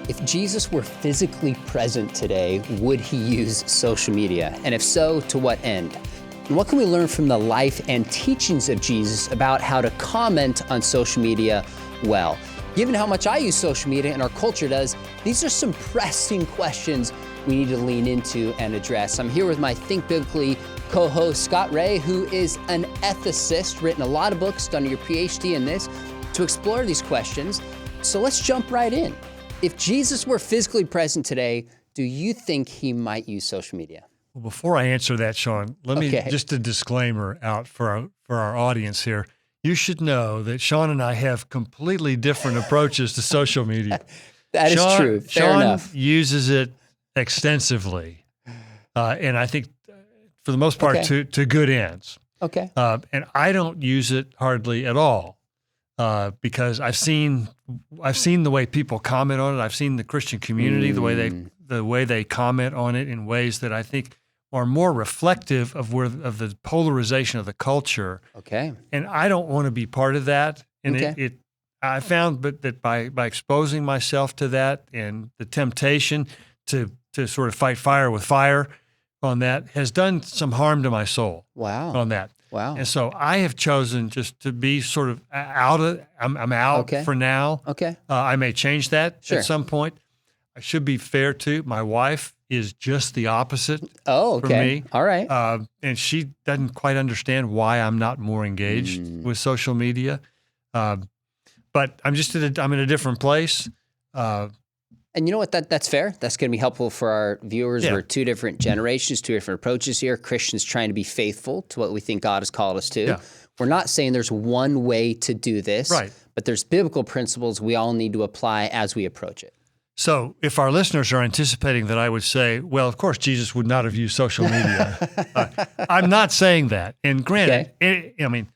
If Jesus were physically present today, would he use social media? And if so, to what end? And what can we learn from the life and teachings of Jesus about how to comment on social media well? Given how much I use social media and our culture does, these are some pressing questions we need to lean into and address. I'm here with my Think Biblically co-host, Scott Ray, who is an ethicist, written a lot of books, done your PhD in this, to explore these questions. So let's jump right in. If Jesus were physically present today, do you think he might use social media? Well, before I answer that, Sean, let me just a disclaimer out for our audience here. You should know that Sean and I have completely different approaches to social media. That is true. Fair enough. Sean uses it extensively, and I think for the most part to good ends. Okay. And I don't use it hardly at all because I've seen the way people comment on it. I've seen the Christian community the way they comment on it in ways that I think are more reflective of the polarization of the culture. Okay. And I don't want to be part of that. And I found that by exposing myself to that and the temptation to sort of fight fire with fire on that has done some harm to my soul. Wow. On that. Wow. And so I have chosen just to be sort of I'm out for now. Okay. I may change that at some point. I should be fair too. My wife is just the opposite for me. All right. And she doesn't quite understand why I'm not more engaged with social media. But I'm just I'm in a different place. And you know what? That's fair. That's going to be helpful for our viewers. Yeah. We're two different generations, two different approaches here. Christians trying to be faithful to what we think God has called us to. Yeah. We're not saying there's one way to do this, but there's biblical principles we all need to apply as we approach it. So if our listeners are anticipating that I would say, well, of course, Jesus would not have used social media. I'm not saying that. And granted, I mean,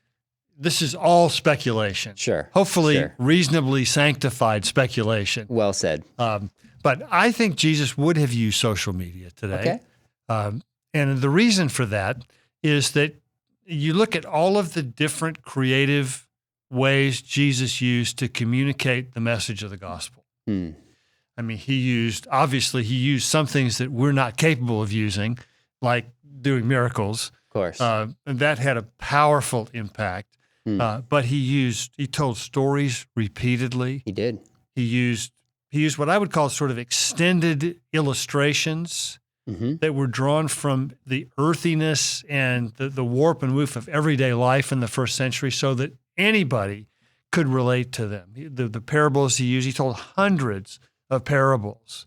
this is all speculation. Sure. Hopefully reasonably sanctified speculation. Well said. But I think Jesus would have used social media today. Okay. And the reason for that is that you look at all of the different creative ways Jesus used to communicate the message of the gospel. I mean, he used some things that we're not capable of using, like doing miracles. Of course. And that had a powerful impact. But he told stories repeatedly. He did. He used what I would call sort of extended illustrations that were drawn from the earthiness and the warp and woof of everyday life in the first century so that anybody could relate to them. The parables he told hundreds of parables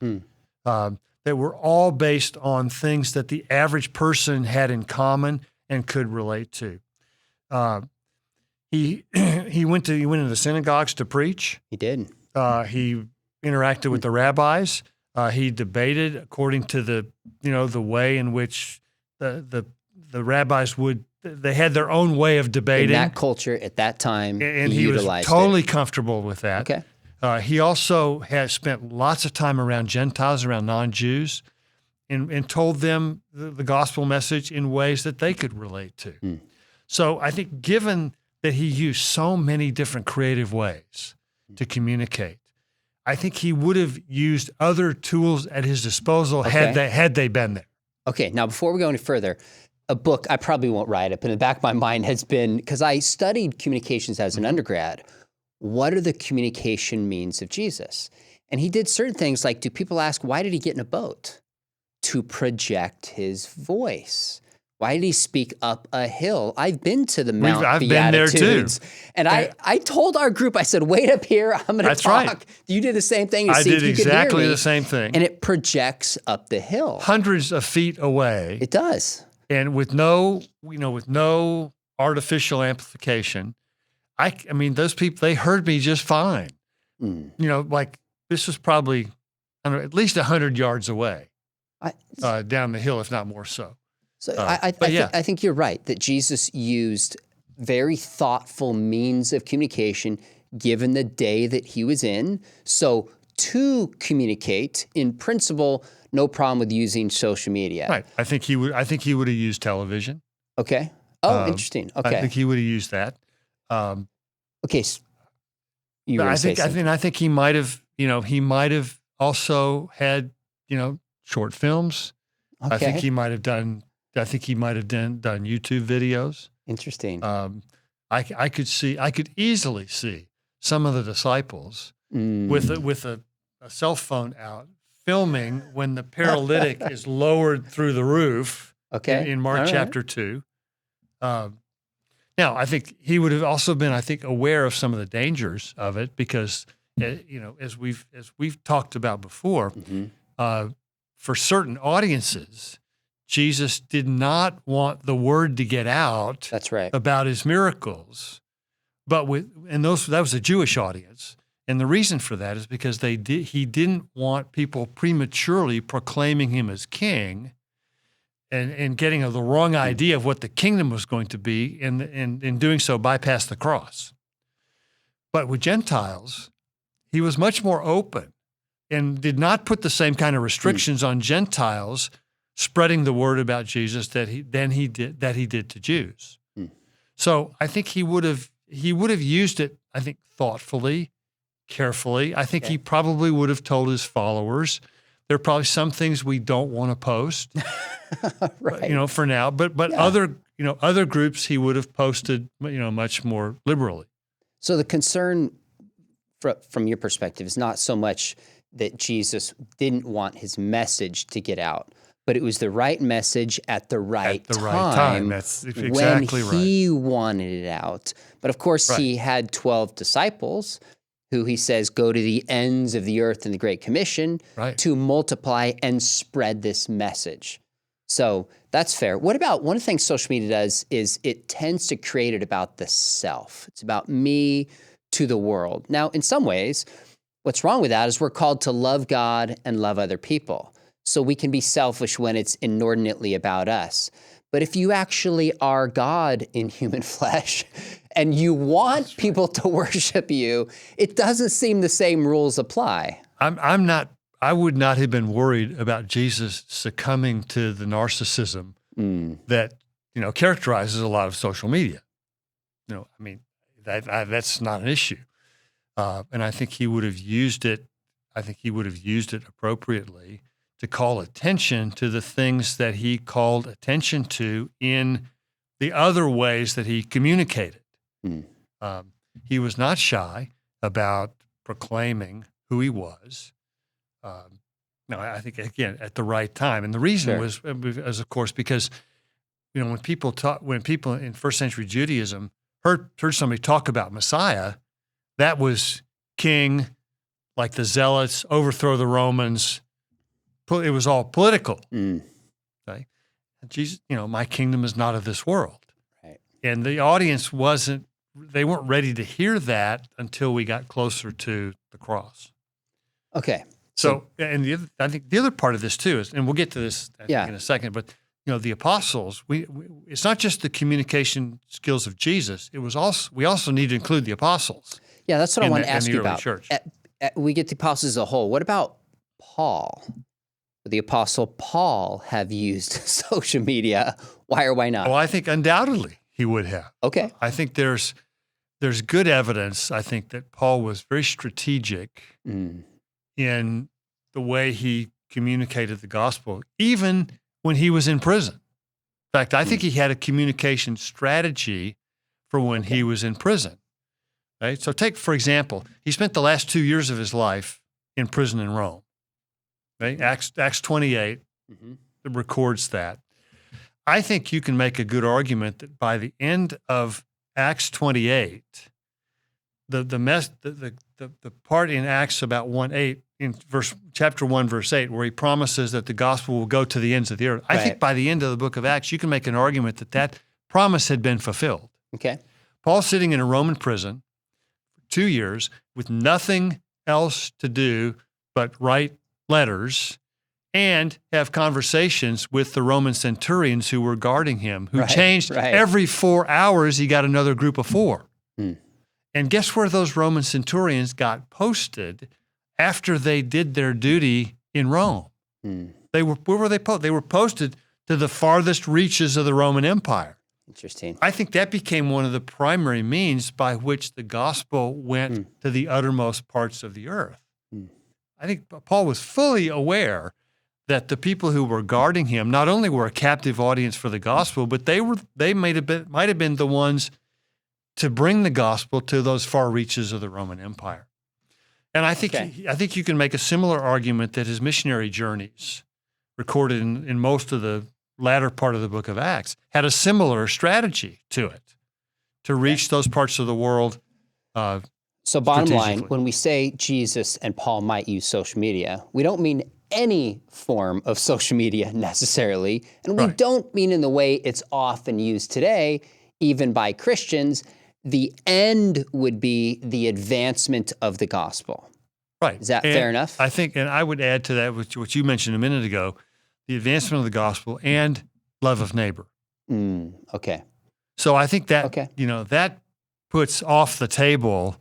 that were all based on things that the average person had in common and could relate to. He went into the synagogues to preach. He did. He interacted with the rabbis. He debated according to the way in which the rabbis they had their own way of debating. In that culture at that time, and he was totally comfortable with that. Okay. He also has spent lots of time around Gentiles, around non-Jews, and told them the gospel message in ways that they could relate to. So I think given that he used so many different creative ways to communicate, I think he would have used other tools at his disposal had they been there. Okay, now before we go any further, a book, I probably won't write it, but in the back of my mind has been, because I studied communications as an undergrad, what are the communication means of Jesus? And he did certain things like, do people ask, why did he get in a boat? To project his voice. Why did he speak up a hill? I've been to the Mount I've Beatitudes. been there too. And I told our group, I said, wait up here, I'm going to talk. Right. You did the same thing to see if you could hear me. I did exactly the same thing. And it projects up the hill. Hundreds of feet away. It does. And with no artificial amplification, I mean, those people, they heard me just fine. Like this was probably, at least 100 yards away down the hill, if not more so. So I think you're right that Jesus used very thoughtful means of communication given the day that he was in. So to communicate, in principle, no problem with using social media. Right. I think he would have used television. Okay. Oh, interesting. Okay. I think he would have used that. Okay. I think he might have, also had, short films. Okay. I think he might have done YouTube videos. Interesting. I could easily see some of the disciples with a cell phone out filming when the paralytic is lowered through the roof. Okay. In Mark chapter 2. Now, I think he would have also been, aware of some of the dangers of it because, as we've talked about before, for certain audiences, Jesus did not want the word to get out. That's right. About his miracles, that was a Jewish audience, and the reason for that is because he didn't want people prematurely proclaiming him as king. And getting the wrong idea of what the kingdom was going to be, and in doing so, bypass the cross. But with Gentiles, he was much more open and did not put the same kind of restrictions on Gentiles spreading the word about Jesus that he did to Jews. So I think he would have used it, thoughtfully, carefully. I think he probably would have told his followers, there are probably some things we don't want to post, right. For now. But other groups he would have posted, much more liberally. So the concern from your perspective is not so much that Jesus didn't want his message to get out, but it was the right message at the right time. That's exactly when he wanted it out. But of course, he had 12 disciples who he says go to the ends of the earth in the Great Commission to multiply and spread this message. So that's fair. What about one of the things social media does is it tends to create it about the self. It's about me to the world. Now, in some ways, what's wrong with that is we're called to love God and love other people. So we can be selfish when it's inordinately about us. But if you actually are God in human flesh and you want people to worship you, it doesn't seem the same rules apply. I would not have been worried about Jesus succumbing to the narcissism that, characterizes a lot of social media. That's not an issue. And I think he would have used it. I think he would have used it appropriately to call attention to the things that he called attention to in the other ways that he communicated. He was not shy about proclaiming who he was. I think, again, at the right time. And the reason was, of course, because, when people in first century Judaism heard somebody talk about Messiah, that was king, like the Zealots, overthrow the Romans. It was all political. Okay? And Jesus, my kingdom is not of this world. Right. And the audience they weren't ready to hear that until we got closer to the cross. Okay. So and I think the other part of this too is, and we'll get to this in a second, but the apostles, it's not just the communication skills of Jesus. We also need to include the apostles. Yeah, that's what I want to ask you about. Church. We get the apostles as a whole. What about Paul? Would the apostle Paul have used social media? Why or why not? Well, I think undoubtedly he would have. Okay. I think there's good evidence, I think, that Paul was very strategic in the way he communicated the gospel, even when he was in prison. In fact, I think he had a communication strategy for when he was in prison. Right? So take, for example, he spent the last 2 years of his life in prison in Rome. Right? Acts 28 records that. I think you can make a good argument that by the end of Acts 28, the part in Acts about 1:8 in chapter 1, verse 8, where he promises that the gospel will go to the ends of the earth. I think by the end of the book of Acts, you can make an argument that promise had been fulfilled. Okay. Paul's sitting in a Roman prison for 2 years with nothing else to do but write letters and have conversations with the Roman centurions who were guarding him, who changed every 4 hours. He got another group of 4. And guess where those Roman centurions got posted after they did their duty in Rome? Where were they posted? They were posted to the farthest reaches of the Roman Empire. Interesting. I think that became one of the primary means by which the gospel went to the uttermost parts of the earth. I think Paul was fully aware that the people who were guarding him not only were a captive audience for the gospel, but they might have been the ones to bring the gospel to those far reaches of the Roman Empire. And I think you can make a similar argument that his missionary journeys, recorded in most of the latter part of the book of Acts, had a similar strategy to it, to reach those parts of the world. So bottom line, when we say Jesus and Paul might use social media, we don't mean any form of social media necessarily, and we don't mean in the way it's often used today, even by Christians. The end would be the advancement of the gospel. Right. Is that fair enough? I think, and I would add to that what you mentioned a minute ago, the advancement of the gospel and love of neighbor. Okay. So I think that, that puts off the table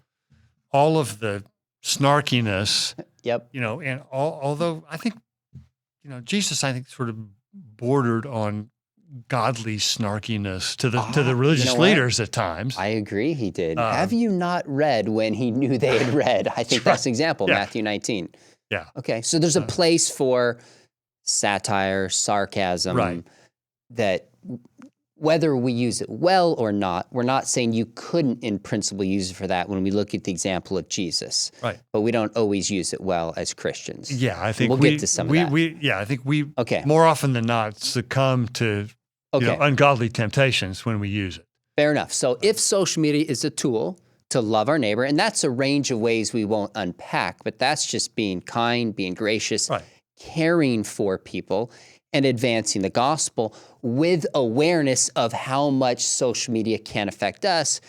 all of the snarkiness. Yep. And although I think, Jesus, I think, sort of bordered on godly snarkiness to the religious leaders at times. I agree he did. Have you not read when he knew they had read? I think that's an example, Matthew 19. Yeah. Okay, so there's a place for satire, sarcasm, that whether we use it well or not, we're not saying you couldn't in principle use it for that when we look at the example of Jesus. Right. But we don't always use it well as Christians. Yeah, I think we'll get to some of that. I think we more often than not succumb to ungodly temptations when we use it. Fair enough. So if social media is a tool to love our neighbor, and that's a range of ways we won't unpack, but that's just being kind, being gracious, caring for people, and advancing the gospel with awareness of how much social media can affect us,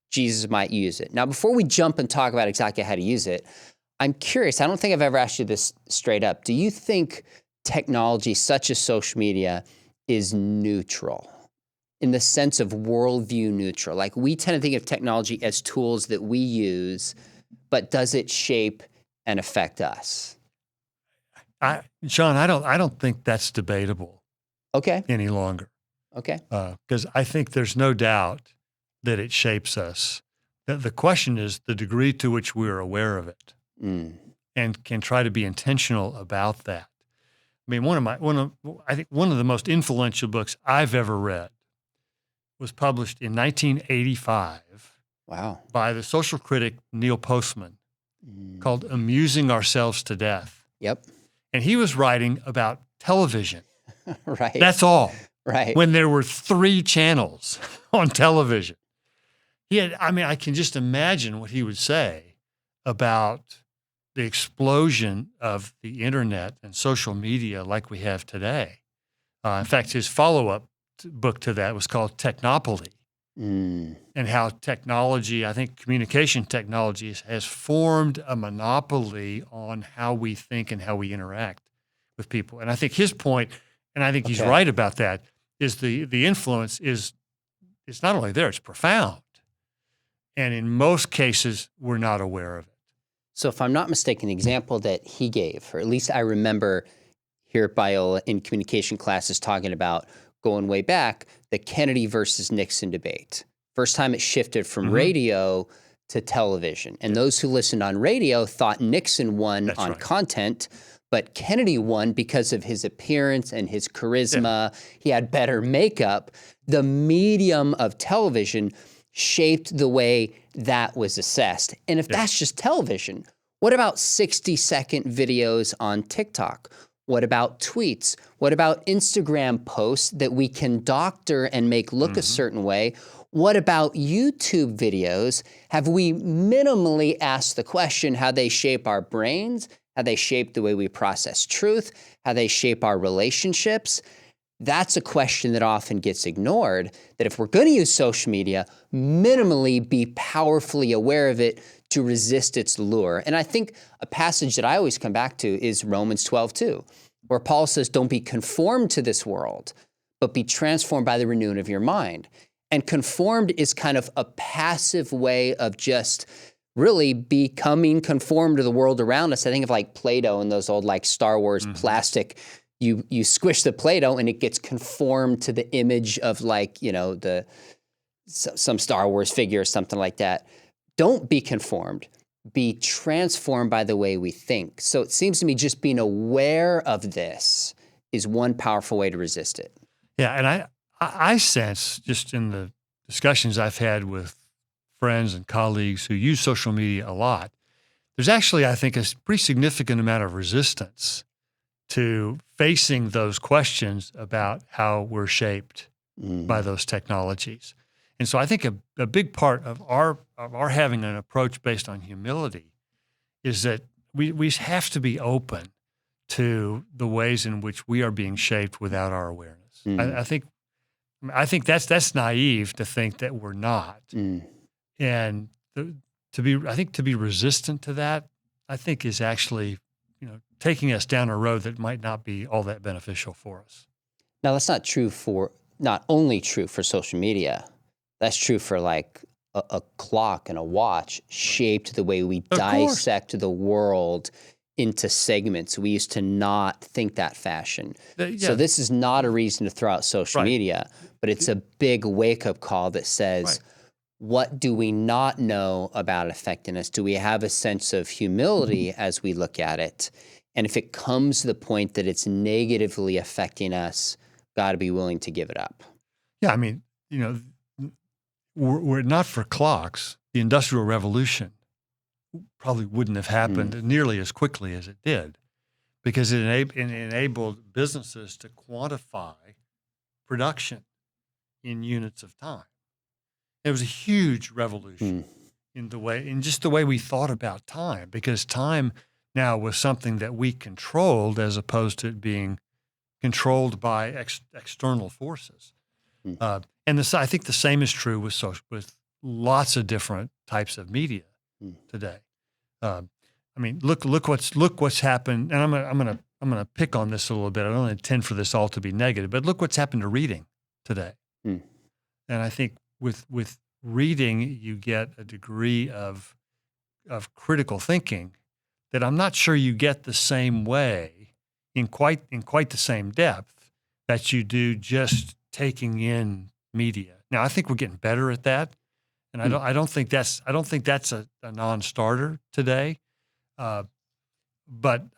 Jesus might use it. Now, before we jump and talk about exactly how to use it, I'm curious, I don't think I've ever asked you this straight up. Do you think technology such as social media is neutral in the sense of worldview neutral? Like, we tend to think of technology as tools that we use, but does it shape and affect us? Sean, I don't think that's debatable. Any longer. Because I think there's no doubt that it shapes us. The question is the degree to which we're aware of it, and can try to be intentional about that. I mean, I think one of the most influential books I've ever read was published in 1985. Wow. By the social critic Neil Postman, called "Amusing Ourselves to Death." Yep. And he was writing about television. Right. That's all. Right. When there were 3 channels on television. I can just imagine what he would say about the explosion of the internet and social media like we have today. In fact, his follow-up book to that was called Technopoly. And how technology, I think communication technology has formed a monopoly on how we think and how we interact with people. And I think his point, and I think he's right about that, is the influence is not only there, it's profound. And in most cases, we're not aware of it. So if I'm not mistaken, the example that he gave, or at least I remember here at Biola in communication classes talking about, going way back, the Kennedy versus Nixon debate. First time it shifted from radio to television. And those who listened on radio thought Nixon won on content, but Kennedy won because of his appearance and his charisma. He had better makeup. The medium of television shaped the way that was assessed. And if that's just television, what about 60-second videos on TikTok? What about tweets? What about Instagram posts that we can doctor and make look a certain way? What about YouTube videos? Have we minimally asked the question how they shape our brains, how they shape the way we process truth, how they shape our relationships? That's a question that often gets ignored, that if we're going to use social media, minimally be powerfully aware of it to resist its lure. And I think a passage that I always come back to is Romans 12:2, where Paul says, don't be conformed to this world, but be transformed by the renewing of your mind. And conformed is kind of a passive way of just really becoming conformed to the world around us. I think of like Play-Doh and those old like Star Wars plastic. You squish the Play-Doh and it gets conformed to the image of like, some Star Wars figure or something like that. Don't be conformed. be transformed by the way we think. So it seems to me just being aware of this is one powerful way to resist it. Yeah, and I sense just in the discussions I've had with friends and colleagues who use social media a lot, there's actually, I think, a pretty significant amount of resistance to facing those questions about how we're shaped by those technologies. And so I think a big part of our having an approach based on humility is that we have to be open to the ways in which we are being shaped without our awareness. I think that's naive to think that we're not. And to be resistant to that, I think is actually, taking us down a road that might not be all that beneficial for us. Now, that's not only true for social media. That's true for like a clock and a watch shaped the way we dissect the world into segments. We used to not think that fashion. So this is not a reason to throw out social media, but it's a big wake-up call that says, what do we not know about affecting us? Do we have a sense of humility as we look at it? And if it comes to the point that it's negatively affecting us, got to be willing to give it up. Yeah, I mean, were it not for clocks, the Industrial Revolution probably wouldn't have happened nearly as quickly as it did, because it enabled businesses to quantify production in units of time. It was a huge revolution in just the way we thought about time, because time now was something that we controlled as opposed to it being controlled by external forces. And I think the same is true with lots of different types of media today. I mean, look what's happened. And I'm gonna pick on this a little bit. I don't intend for this all to be negative, but look what's happened to reading today. And I think with reading, you get a degree of critical thinking that I'm not sure you get the same way in quite the same depth that you do just taking in media. Now, I think we're getting better at that, and I don't think that's a non-starter today. But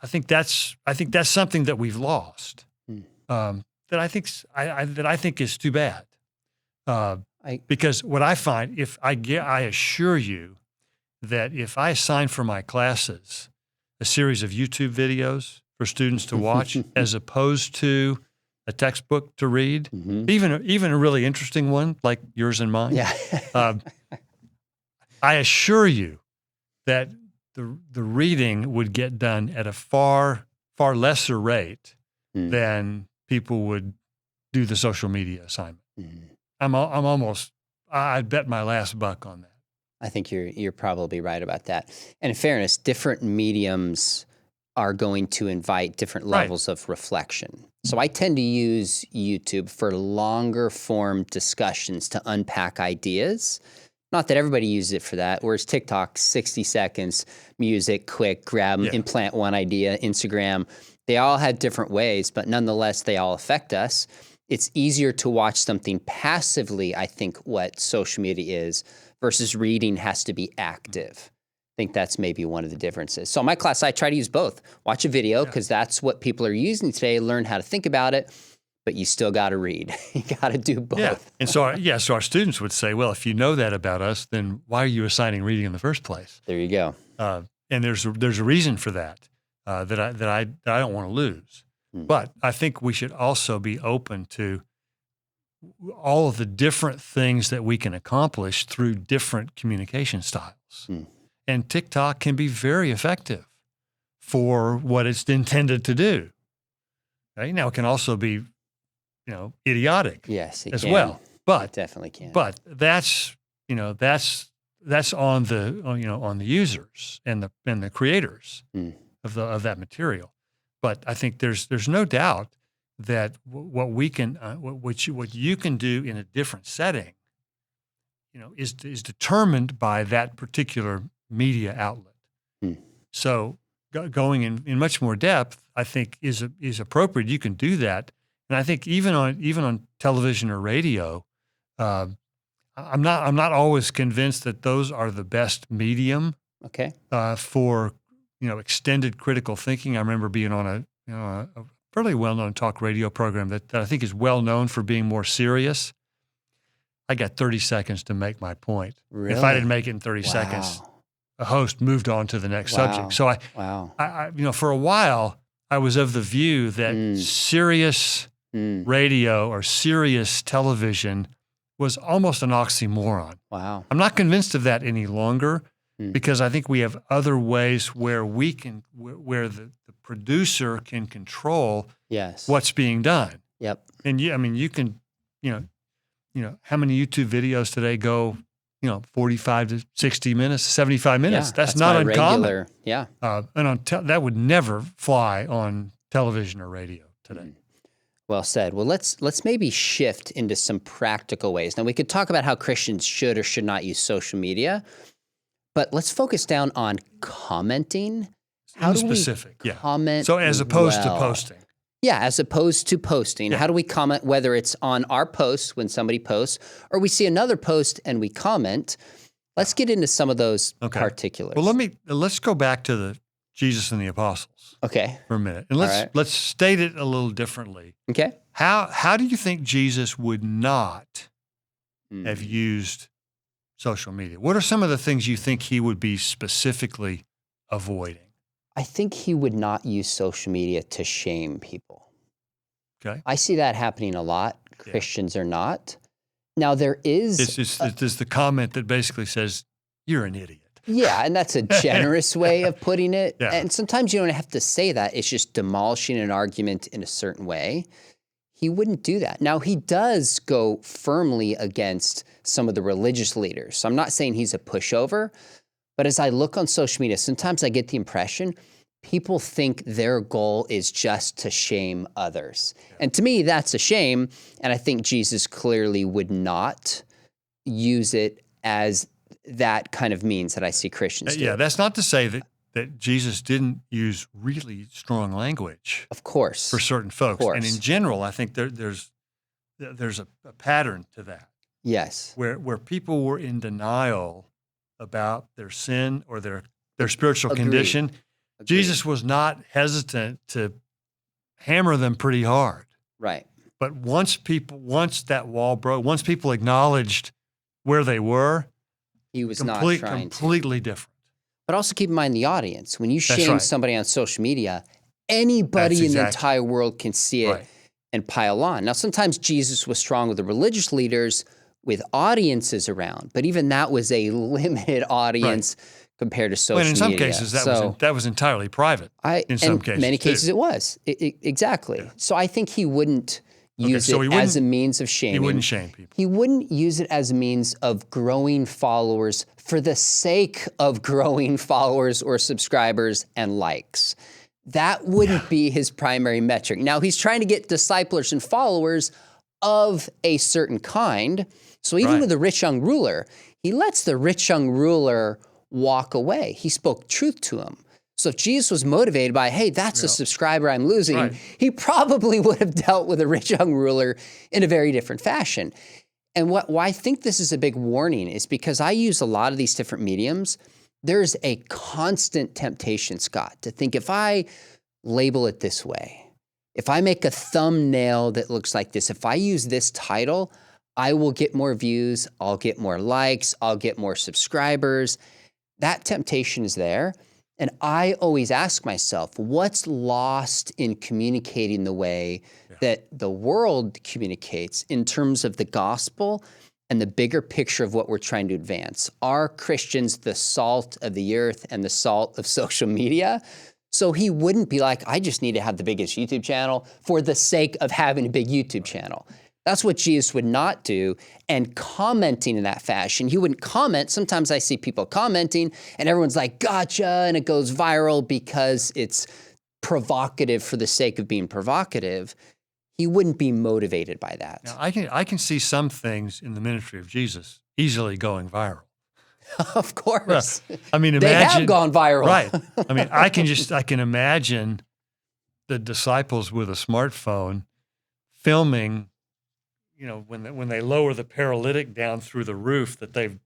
I think that's something that we've lost. That I think is too bad. Because what I find, I assure you that if I assign for my classes a series of YouTube videos for students to watch, as opposed to a textbook to read, even a really interesting one like yours and mine, I assure you that the reading would get done at a far lesser rate than people would do the social media assignment. I'd bet my last buck on that. I think you're probably right about that. And in fairness, different mediums are going to invite different levels of reflection. So I tend to use YouTube for longer form discussions to unpack ideas. Not that everybody uses it for that, whereas TikTok, 60 seconds, music, quick, grab, implant one idea, Instagram, they all have different ways, but nonetheless, they all affect us. It's easier to watch something passively, I think, what social media is, versus reading has to be active. I think that's maybe one of the differences. So in my class, I try to use both. Watch a video, because that's what people are using today, learn how to think about it, but you still got to read. You got to do both. Yeah. And so our students would say, well, if you know that about us, then why are you assigning reading in the first place? There you go. And there's a reason for that, that I don't want to lose. But I think we should also be open to all of the different things that we can accomplish through different communication styles. And TikTok can be very effective for what it's intended to do. Okay? Now, it can also be, idiotic. Yes, as well. But it definitely can. But that's on the users and the creators of that material. But I think there's no doubt that what you can do in a different setting, is determined by that particular media outlet. So going in much more depth, I think is appropriate. You can do that, and I think even on television or radio, I'm not always convinced that those are the best medium Okay. for extended critical thinking. I remember being on a fairly well-known talk radio program that I think is well known for being more serious. I got 30 seconds to make my point. Really? If I didn't make it in 30 seconds, a host moved on to the next subject. So I for a while, I was of the view that serious radio or serious television was almost an oxymoron. Wow. I'm not convinced of that any longer because I think we have other ways where where the producer can control what's being done. Yep. And you can, how many YouTube videos today go, 45 to 60 minutes, 75 minutes. That's not uncommon. Regular, yeah. And that would never fly on television or radio today. Well said. Well, let's maybe shift into some practical ways. Now, we could talk about how Christians should or should not use social media, but let's focus down on commenting. How do we comment? So as opposed to posting. Yeah, as opposed to posting. Yeah. How do we comment, whether it's on our posts when somebody posts, or we see another post and we comment? Let's get into some of those particulars. Well, let's go back to the Jesus and the apostles. For a minute. And let's state it a little differently. Okay. How do you think Jesus would not have used social media? What are some of the things you think he would be specifically avoiding? I think he would not use social media to shame people. Okay. I see that happening a lot. Christians are not. Now there is... It's the comment that basically says, you're an idiot. Yeah, and that's a generous way of putting it. Yeah. And sometimes you don't have to say that. It's just demolishing an argument in a certain way. He wouldn't do that. Now, he does go firmly against some of the religious leaders. So I'm not saying he's a pushover, but as I look on social media, sometimes I get the impression people think their goal is just to shame others. Yeah. And to me, that's a shame. And I think Jesus clearly would not use it as that kind of means that I see Christians do. Yeah, that's not to say that Jesus didn't use really strong language. Of course. For certain folks. And in general, I think there's a pattern to that. Yes. Where people were in denial about their sin or their spiritual Agreed. condition. Agreed. Jesus was not hesitant to hammer them pretty hard. Right. But once that wall broke, once people acknowledged where they were, he was not trying completely different. But also keep in mind the audience. When you shame somebody on social media, anybody in the entire world can see it and pile on. Now, sometimes Jesus was strong with the religious leaders with audiences around, but even that was a limited audience compared to social media. And in some cases, that was entirely private. In many cases, it was. Exactly. Yeah. So I think he wouldn't use it as a means of shaming. He wouldn't shame people. He wouldn't use it as a means of growing followers for the sake of growing followers or subscribers and likes. That wouldn't be his primary metric. Now, he's trying to get disciplers and followers of a certain kind. So even with the rich young ruler, he lets the rich young ruler walk away. He spoke truth to him. So if Jesus was motivated by, hey, that's a subscriber I'm losing, he probably would have dealt with a rich young ruler in a very different fashion. And why I think this is a big warning is because I use a lot of these different mediums. There's a constant temptation, Scott, to think if I label it this way, if I make a thumbnail that looks like this, if I use this title, I will get more views, I'll get more likes, I'll get more subscribers. That temptation is there. And I always ask myself, what's lost in communicating the way that the world communicates in terms of the gospel and the bigger picture of what we're trying to advance? Are Christians the salt of the earth and the salt of social media? So he wouldn't be like, I just need to have the biggest YouTube channel for the sake of having a big YouTube channel. That's what Jesus would not do. And commenting in that fashion, he wouldn't comment. Sometimes I see people commenting and everyone's like, gotcha, and it goes viral because it's provocative for the sake of being provocative. He wouldn't be motivated by that. Now, I can see some things in the ministry of Jesus easily going viral. Of course. Well, I mean, they have gone viral. Right. I mean, I can imagine the disciples with a smartphone filming, when they lower the paralytic down through the roof that they've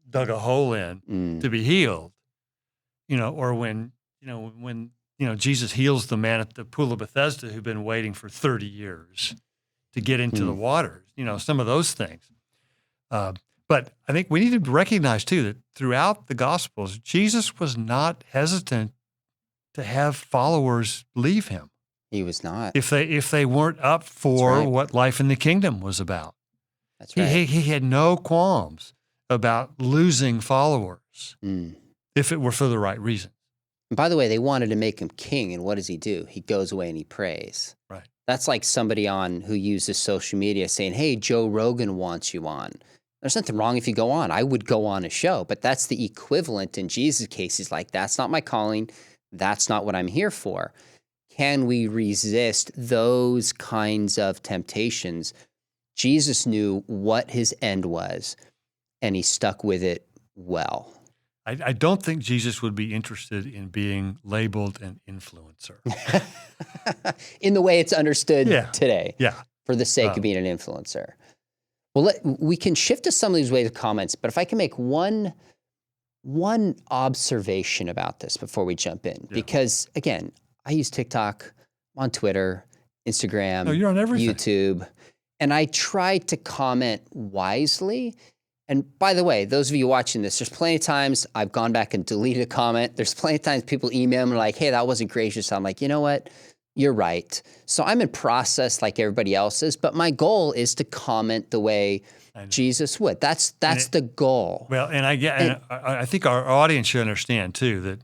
dug a hole in to be healed. or when Jesus heals the man at the pool of Bethesda who'd been waiting for 30 years to get into the waters, some of those things. But I think we need to recognize too that throughout the Gospels, Jesus was not hesitant to have followers leave him. He was not. If they weren't up for what life in the kingdom was about. That's right. He had no qualms about losing followers if it were for the right reason. And by the way, they wanted to make him king, and what does he do? He goes away and he prays. Right. That's like somebody who uses social media saying, hey, Joe Rogan wants you on. There's nothing wrong if you go on. I would go on a show, but that's the equivalent in Jesus' case. He's like, that's not my calling. That's not what I'm here for. Can we resist those kinds of temptations? Jesus knew what his end was, and he stuck with it well. I don't think Jesus would be interested in being labeled an influencer. In the way it's understood today. Yeah. For the sake of being an influencer. Well, we can shift to some of these ways of comments, but if I can make one observation about this before we jump in, because again, I use TikTok, I'm on Twitter, Instagram, you're on everything. YouTube, and I try to comment wisely. And by the way, those of you watching this, there's plenty of times I've gone back and deleted a comment. There's plenty of times people email me like, hey, that wasn't gracious. I'm like, you know what? You're right. So I'm in process like everybody else is, but my goal is to comment the way Jesus would. That's the goal. Well, and I think our audience should understand too that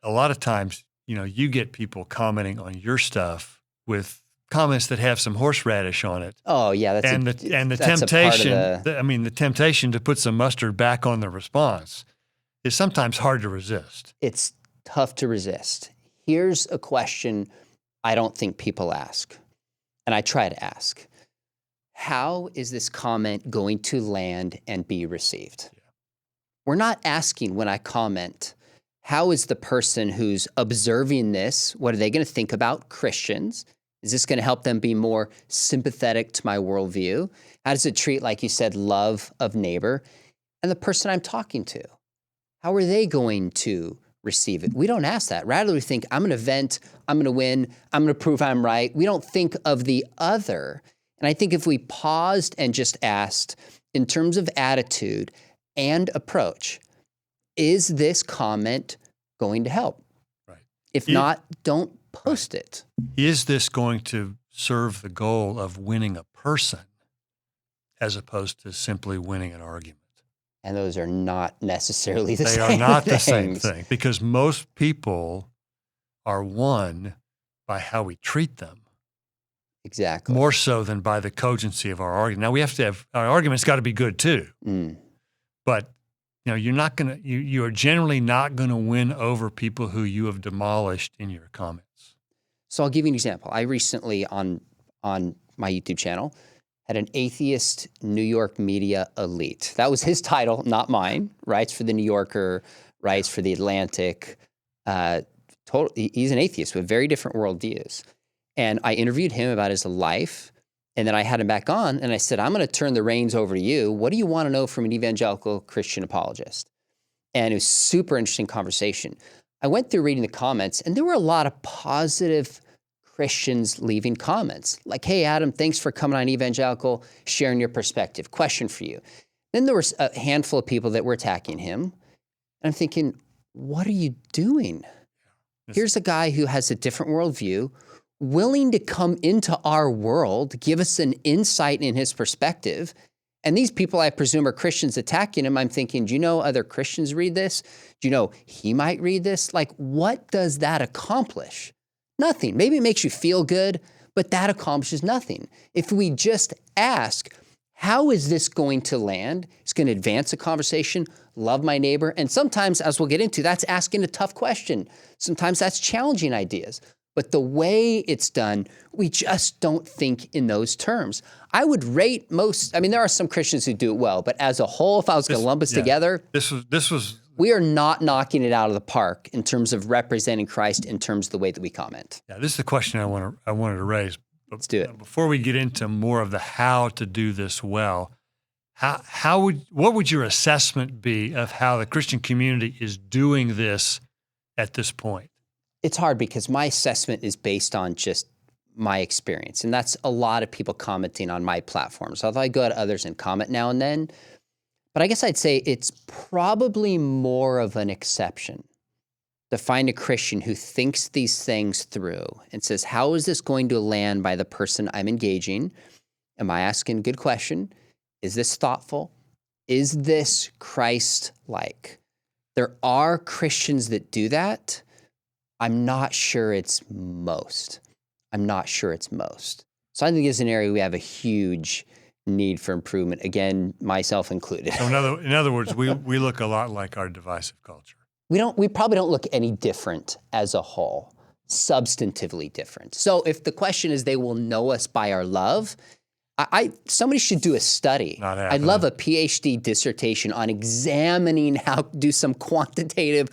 a lot of times, you get people commenting on your stuff with comments that have some horseradish on it. Oh yeah, the temptation. The temptation to put some mustard back on the response is sometimes hard to resist. It's tough to resist. Here's a question I don't think people ask, and I try to ask. How is this comment going to land and be received? Yeah. We're not asking when I comment, how is the person who's observing this, what are they going to think about Christians? Is this going to help them be more sympathetic to my worldview? How does it treat, like you said, love of neighbor? And the person I'm talking to, how are they going to receive it? We don't ask that. Rather, we think, I'm going to vent, I'm going to win, I'm going to prove I'm right. We don't think of the other. And I think if we paused and just asked, in terms of attitude and approach, is this comment going to help? Right. If not, don't post it. Is this going to serve the goal of winning a person as opposed to simply winning an argument? And those are not necessarily the same things. They are not things. The same thing because most people are won by how we treat them. Exactly. More so than by the cogency of our argument. Now we have to have, our argument's got to be good too. But you are generally not going to win over people who you have demolished in your comments. So I'll give you an example. I recently on my YouTube channel had an atheist New York media elite. That was his title, not mine. Writes for the New Yorker, writes for the Atlantic. He's an atheist with very different worldviews. And I interviewed him about his life, and then I had him back on, and I said, I'm going to turn the reins over to you. What do you want to know from an evangelical Christian apologist? And it was a super interesting conversation. I went through reading the comments, and there were a lot of positive Christians leaving comments. Like, hey, Adam, thanks for coming on Evangelical, sharing your perspective. Question for you. Then there was a handful of people that were attacking him. And I'm thinking, what are you doing? Here's a guy who has a different worldview, willing to come into our world, give us an insight in his perspective. And these people, I presume, are Christians attacking him. I'm thinking, do you know other Christians read this? Do you know he might read this? Like, what does that accomplish? Nothing. Maybe it makes you feel good, but that accomplishes nothing. If we just ask, how is this going to land? It's going to advance a conversation, love my neighbor. And sometimes, as we'll get into, that's asking a tough question. Sometimes that's challenging ideas. But the way it's done, we just don't think in those terms. I would rate there are some Christians who do it well, but as a whole, if I was going to lump us together, we are not knocking it out of the park in terms of representing Christ in terms of the way that we comment. Yeah, this is the question I wanted to raise. Let's do it. Before we get into more of the how to do this well, what would your assessment be of how the Christian community is doing this at this point? It's hard because my assessment is based on just my experience, and that's a lot of people commenting on my platforms. Although I go to others and comment now and then, but I guess I'd say it's probably more of an exception to find a Christian who thinks these things through and says, how is this going to land by the person I'm engaging? Am I asking a good question? Is this thoughtful? Is this Christ-like? There are Christians that do that. I'm not sure it's most. So I think it's an area we have a huge need for improvement. Again, myself included. So in other words, we look a lot like our divisive culture. We probably don't look any different as a whole, substantively different. So if the question is they will know us by our love, somebody should do a study. I'd love a PhD dissertation on examining how to do some qualitative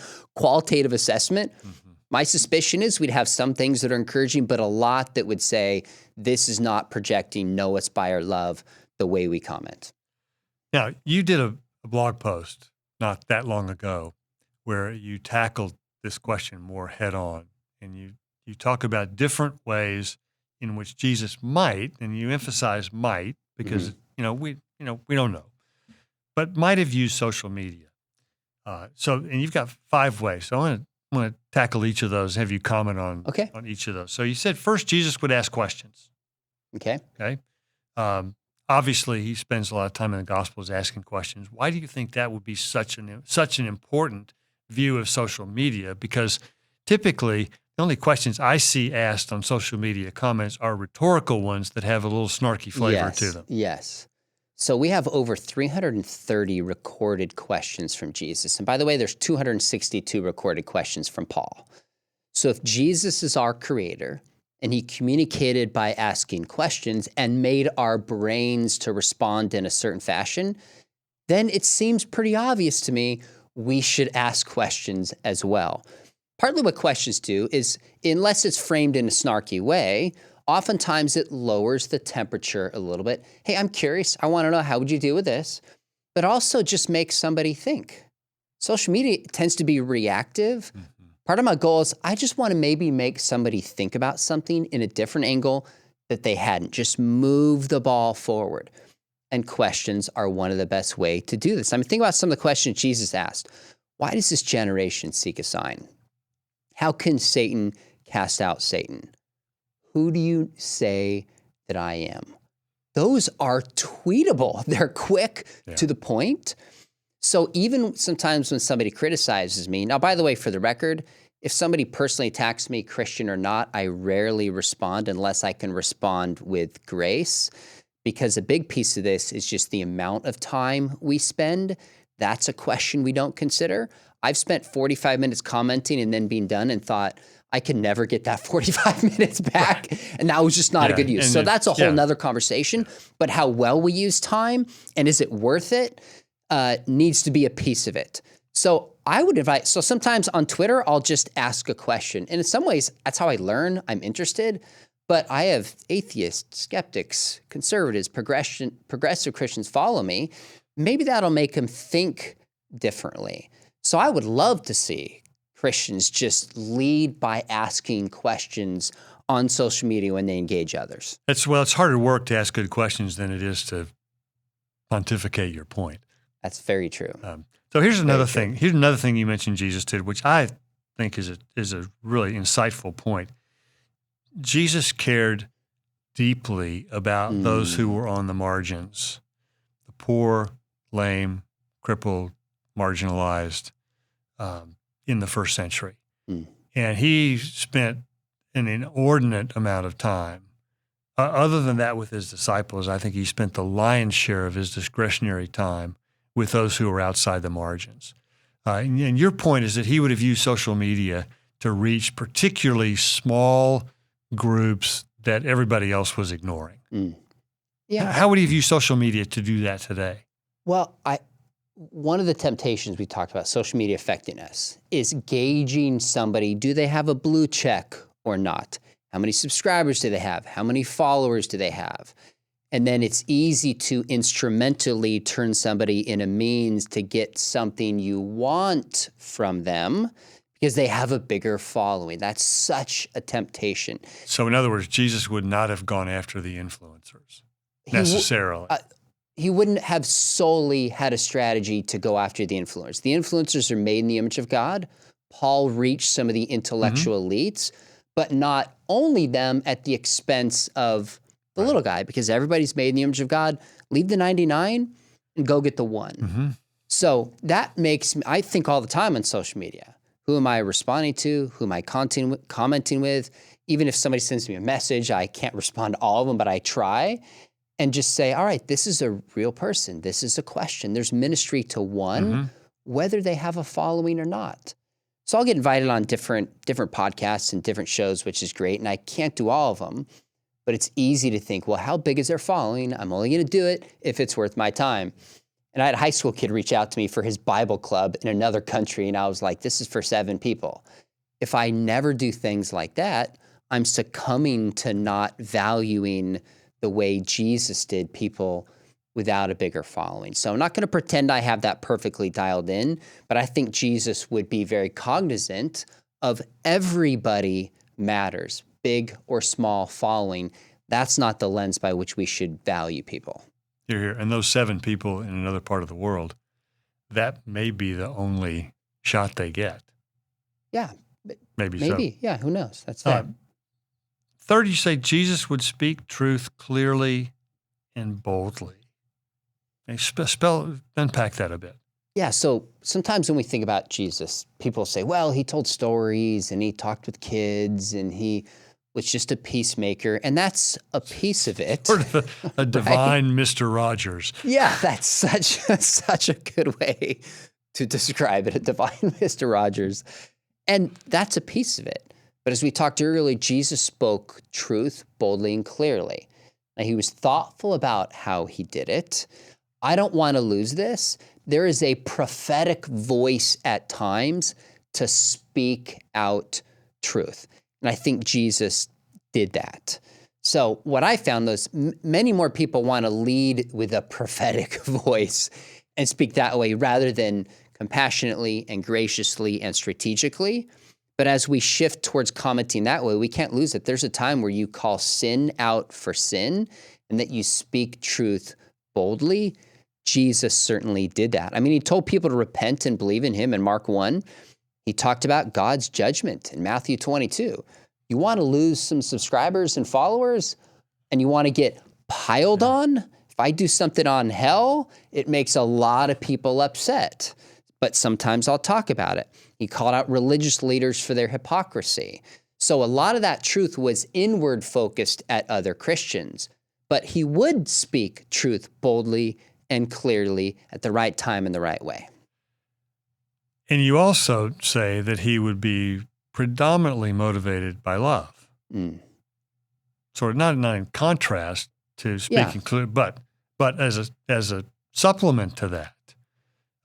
assessment. Mm-hmm. My suspicion is we'd have some things that are encouraging, but a lot that would say this is not projecting know us by our love the way we comment. Now, you did a blog post not that long ago where you tackled this question more head on, and you talk about different ways in which Jesus might, and you emphasize might because we don't know, but might have used social media. And you've got 5 ways. So I want to tackle each of those. Have you comment on each of those? So you said first Jesus would ask questions. Okay. Obviously, he spends a lot of time in the Gospels asking questions. Why do you think that would be such an important view of social media? Because typically, the only questions I see asked on social media comments are rhetorical ones that have a little snarky flavor to them. Yes. So we have over 330 recorded questions from Jesus. And by the way, there's 262 recorded questions from Paul. So if Jesus is our creator and he communicated by asking questions and made our brains to respond in a certain fashion, then it seems pretty obvious to me we should ask questions as well. Partly what questions do is, unless it's framed in a snarky way, oftentimes it lowers the temperature a little bit. Hey, I'm curious. I want to know, how would you deal with this? But also just makes somebody think. Social media tends to be reactive. Mm-hmm. Part of my goal is I just want to maybe make somebody think about something in a different angle that they hadn't. Just move the ball forward. And questions are one of the best way to do this. I mean, think about some of the questions Jesus asked. Why does this generation seek a sign? How can Satan cast out Satan? Who do you say that I am? Those are tweetable. They're quick to the point. So even sometimes when somebody criticizes me, now, by the way, for the record, if somebody personally attacks me, Christian or not, I rarely respond unless I can respond with grace, because a big piece of this is just the amount of time we spend. That's a question we don't consider. I've spent 45 minutes commenting and then being done and thought, I can never get that 45 minutes back. Right. And that was just not a good use. So that's a whole nother conversation. But how well we use time and is it worth it needs to be a piece of it. So I would invite, so sometimes on Twitter, I'll just ask a question. And in some ways, that's how I learn. I'm interested. But I have atheists, skeptics, conservatives, progressive Christians follow me. Maybe that'll make them think differently. So I would love to see Christians just lead by asking questions on social media when they engage others. It's harder work to ask good questions than it is to pontificate your point. That's very true. So here's another thing. Here's another thing you mentioned Jesus did, which I think is a really insightful point. Jesus cared deeply about those who were on the margins, the poor, lame, crippled, marginalized, in the first century. And he spent an inordinate amount of time. Other than that, with his disciples, I think he spent the lion's share of his discretionary time with those who were outside the margins. And your point is that he would have used social media to reach particularly small groups that everybody else was ignoring. Yeah. How would he have used social media to do that today? Well, one of the temptations we talked about, social media affecting us, is gauging somebody. Do they have a blue check or not? How many subscribers do they have? How many followers do they have? And then it's easy to instrumentally turn somebody in a means to get something you want from them because they have a bigger following. That's such a temptation. So in other words, Jesus would not have gone after the influencers necessarily. He wouldn't have solely had a strategy to go after the influencers. The influencers are made in the image of God. Paul reached some of the intellectual elites, but not only them at the expense of the little guy, because everybody's made in the image of God. Leave the 99 and go get the one. So that makes me, I think all the time on social media, who am I responding to? Who am I commenting with? Even if somebody sends me a message, I can't respond to all of them, but I try and just say, all right, this is a real person. This is a question. There's ministry to one, whether they have a following or not. So I'll get invited on different podcasts and different shows, which is great. And I can't do all of them, but it's easy to think, well, how big is their following? I'm only going to do it if it's worth my time. And I had a high school kid reach out to me for his Bible club in another country. And I was like, this is for 7 people. If I never do things like that, I'm succumbing to not valuing the way Jesus did people without a bigger following. So I'm not going to pretend I have that perfectly dialed in, but I think Jesus would be very cognizant of everybody matters, big or small following. That's not the lens by which we should value people. You're here. And those 7 people in another part of the world, that may be the only shot they get. Yeah. Maybe so. Yeah, who knows? That's fair. Third, you say Jesus would speak truth clearly and boldly. Unpack that a bit. Yeah, so sometimes when we think about Jesus, people say, well, he told stories and he talked with kids and he was just a peacemaker. And that's a piece of it. Sort of a divine Mr. Rogers. Yeah, that's such a good way to describe it, a divine Mr. Rogers. And that's a piece of it. But as we talked earlier, Jesus spoke truth boldly and clearly. Now, he was thoughtful about how he did it. I don't want to lose this. There is a prophetic voice at times to speak out truth. And I think Jesus did that. So what I found was many more people want to lead with a prophetic voice and speak that way rather than compassionately and graciously and strategically. But as we shift towards commenting that way, we can't lose it. There's a time where you call sin out for sin and that you speak truth boldly. Jesus certainly did that. I mean, he told people to repent and believe in him in Mark 1. He talked about God's judgment in Matthew 22. You want to lose some subscribers and followers and you want to get piled on? If I do something on hell, it makes a lot of people upset. But sometimes I'll talk about it. He called out religious leaders for their hypocrisy. So a lot of that truth was inward focused at other Christians, but he would speak truth boldly and clearly at the right time and the right way. And you also say that he would be predominantly motivated by love. Sort of not in contrast to speaking clearly, but as a supplement to that,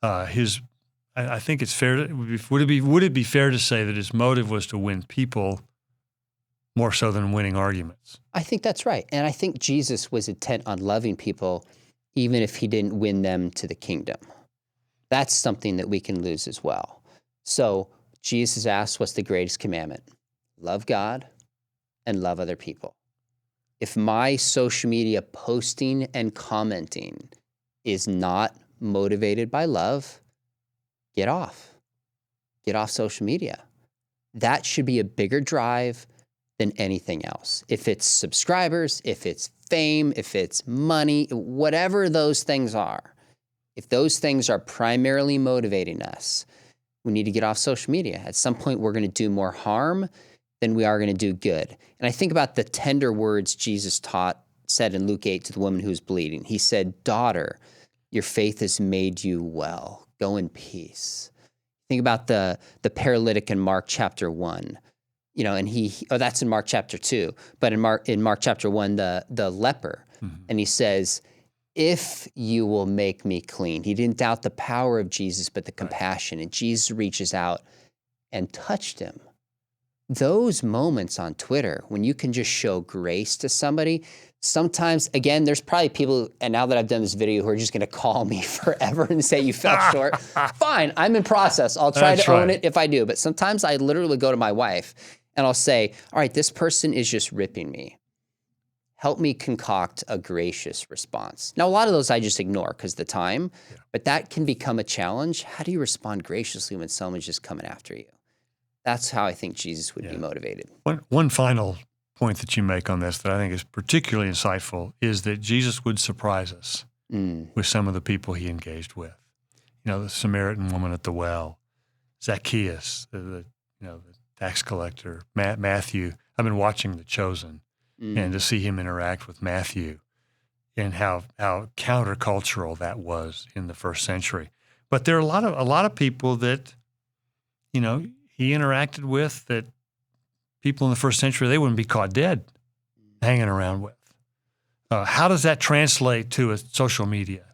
I think it's fair to, would it be fair to say that his motive was to win people more so than winning arguments? I think that's right. And I think Jesus was intent on loving people even if he didn't win them to the kingdom. That's something that we can lose as well. So Jesus asked, what's the greatest commandment? Love God and love other people. If my social media posting and commenting is not motivated by love, get off. Get off social media. That should be a bigger drive than anything else. If it's subscribers, if it's fame, if it's money, whatever those things are, if those things are primarily motivating us, we need to get off social media. At some point, we're going to do more harm than we are going to do good. And I think about the tender words Jesus said in Luke 8 to the woman who was bleeding. He said, "Daughter, your faith has made you well. Go in peace." Think about the paralytic in Mark chapter 1. You know, and that's in Mark chapter 2. But in Mark chapter 1, the leper, and he says, "If you will make me clean." He didn't doubt the power of Jesus, but the compassion. And Jesus reaches out and touched him. those moments on Twitter when you can just show grace to somebody, sometimes, again, there's probably people, and now that I've done this video, who are just going to call me forever and say you fell short. Fine, I'm in process. I'll try to own it if I do. But sometimes I literally go to my wife and I'll say, all right, this person is just ripping me. Help me concoct a gracious response. Now, a lot of those I just ignore because of the time, but that can become a challenge. How do you respond graciously when someone's just coming after you? That's how I think Jesus would be motivated. One final point that you make on this that I think is particularly insightful is that Jesus would surprise us with some of the people he engaged with. You know, the Samaritan woman at the well, Zacchaeus, the tax collector, Matthew. I've been watching The Chosen. And to see him interact with Matthew and how countercultural that was in the first century. But there are a lot of people that, you know, he interacted with that people in the first century, they wouldn't be caught dead hanging around with. How does that translate to a social media?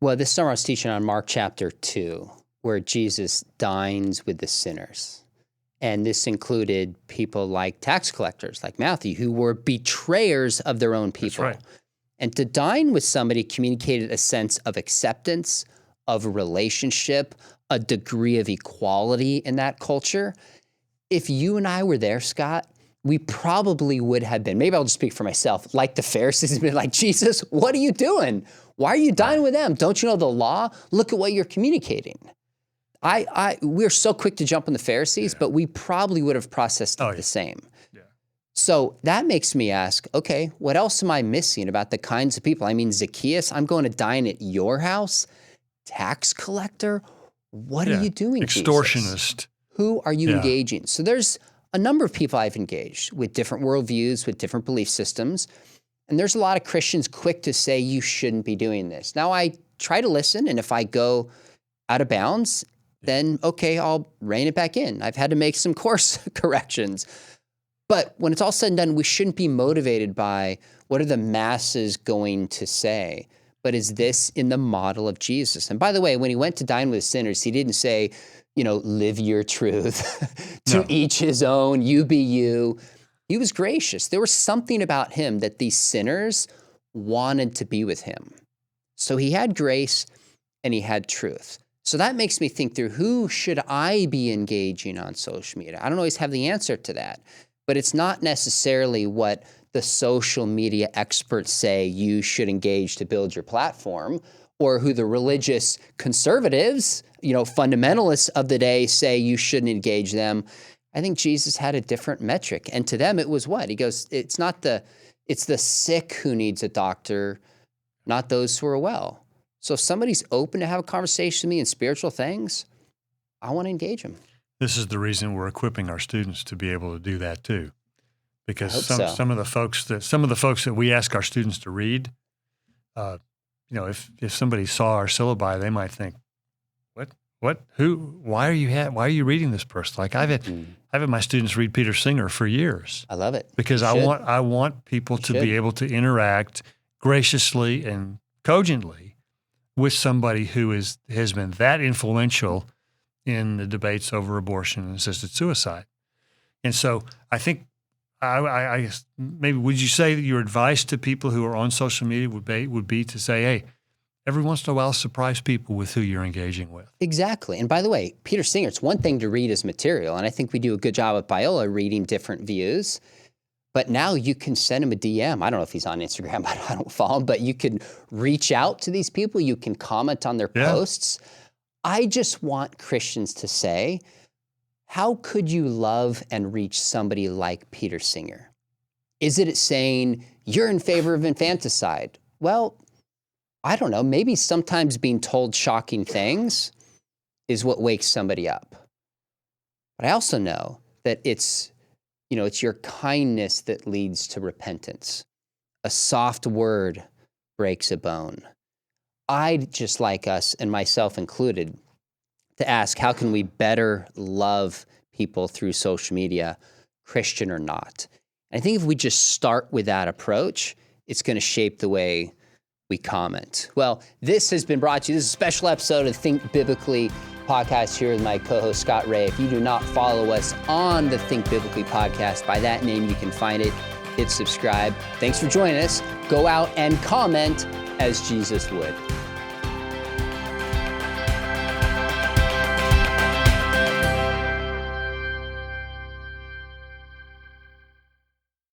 Well, this summer I was teaching on Mark chapter 2, where Jesus dines with the sinners. And this included people like tax collectors, like Matthew, who were betrayers of their own people. That's right. And to dine with somebody communicated a sense of acceptance, of relationship, a degree of equality in that culture. If you and I were there, Scott, we probably would have been, maybe I'll just speak for myself, like the Pharisees, and be like, Jesus, what are you doing? Why are you dining with them? Don't you know the law? Look at what you're communicating. We're so quick to jump on the Pharisees, but we probably would have processed it the same. Yeah. So that makes me ask, okay, what else am I missing about the kinds of people? I mean, Zacchaeus, I'm going to dine at your house. Tax collector, what are you doing, extortionist. Jesus? Who are you engaging? So there's a number of people I've engaged with different worldviews, with different belief systems. And there's a lot of Christians quick to say you shouldn't be doing this. Now, I try to listen, and if I go out of bounds, then okay, I'll rein it back in. I've had to make some course corrections. But when it's all said and done, we shouldn't be motivated by what are the masses going to say, but is this in the model of Jesus? And by the way, when he went to dine with sinners, he didn't say, you know, live your truth, to each his own, you be you. He was gracious. There was something about him that these sinners wanted to be with him. So he had grace and he had truth. So that makes me think through, who should I be engaging on social media? I don't always have the answer to that, but it's not necessarily what the social media experts say you should engage to build your platform, or who the religious conservatives, you know, fundamentalists of the day say you shouldn't engage them. I think Jesus had a different metric. And to them, it was what? He goes, it's the sick who needs a doctor, not those who are well. So if somebody's open to have a conversation with me in spiritual things, I want to engage them. This is the reason we're equipping our students to be able to do that too, because some of the folks that we ask our students to read, you know, if somebody saw our syllabi, they might think, why are you reading this person? Like I've had my students read Peter Singer for years. I love it because I want people to be able to interact graciously and cogently with somebody who has been that influential in the debates over abortion and assisted suicide. And so I think I maybe would you say that your advice to people who are on social media would be to say, hey, every once in a while surprise people with who you're engaging with. Exactly. And by the way, Peter Singer, it's one thing to read his material, and I think we do a good job at Biola reading different views. But now you can send him a DM. I don't know if he's on Instagram. I don't follow him. But you can reach out to these people. You can comment on their posts. I just want Christians to say, how could you love and reach somebody like Peter Singer? Is it saying, you're in favor of infanticide? Well, I don't know. Maybe sometimes being told shocking things is what wakes somebody up. But I also know that it's your kindness that leads to repentance. A soft word breaks a bone. I'd just like us, and myself included, to ask, how can we better love people through social media, Christian or not? And I think if we just start with that approach, it's going to shape the way we comment. Well, this has been brought to you. This is a special episode of Think Biblically podcast here with my co-host Scott Ray. If you do not follow us on the Think Biblically podcast, by that name you can find it. Hit subscribe. Thanks for joining us. Go out and comment as Jesus would.